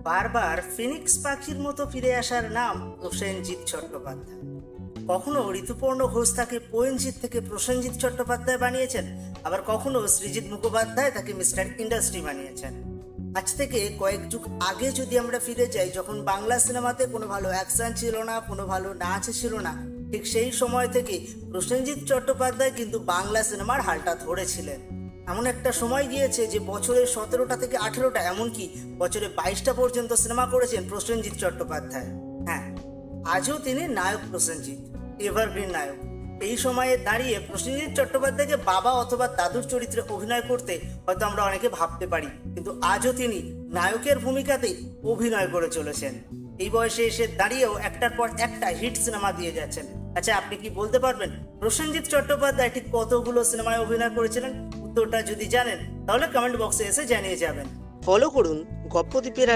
বারবার ফিনিক্স পাখির মতো ফিরে আসার নাম প্রসেনজিৎ চট্টোপাধ্যায়। কখনো ঋতুপর্ণ ঘোষ তাকে প্রসেনজিৎ থেকে প্রসেনজিৎ চট্টোপাধ্যায় বানিয়েছেন, আবার কখনো সৃজিত মুখোপাধ্যায় তাকে মিস্টার ইন্ডাস্ট্রি বানিয়েছেন। আজ থেকে কয়েক যুগ আগে যদি আমরা ফিরে যাই, যখন বাংলা সিনেমাতে কোনো ভালো অ্যাকশন ছিল না, কোনো ভালো নাচ ছিল না, ঠিক সেই সময় থেকে প্রসেনজিৎ চট্টোপাধ্যায় কিন্তু বাংলা সিনেমার হালটা ধরেছিলেন। এমন একটা সময় গিয়েছে যে বছরে 17টা থেকে 18টা, এমনকি বছরে 22টা পর্যন্ত সিনেমা করেছেন প্রসেনজিৎ চট্টোপাধ্যায়। হ্যাঁ, আজও তিনি নায়ক প্রসেনজিৎ, এভারগ্রিন নায়ক। এই সময়ে দাঁড়িয়ে প্রসেনজিৎ চট্টোপাধ্যায়কে বাবা অথবা দাদুর চরিত্রে অভিনয় করতে হয়তো আমরা অনেকে ভাবতে পারি, কিন্তু আজও তিনি নায়কের ভূমিকাতেই অভিনয় করে চলেছেন। এই বয়সে এসে দাঁড়িয়েও একটার পর একটা হিট সিনেমা দিয়ে যাচ্ছেন। আচ্ছা, আপনি কি বলতে পারবেন প্রসেনজিৎ চট্টোপাধ্যায় ঠিক কতগুলো সিনেমায় অভিনয় করেছিলেন? উত্তরটা যদি জানেন তাহলে কমেন্ট বক্সে এসে জানিয়ে যাবেন। ফলো করুন গপ্পদীপের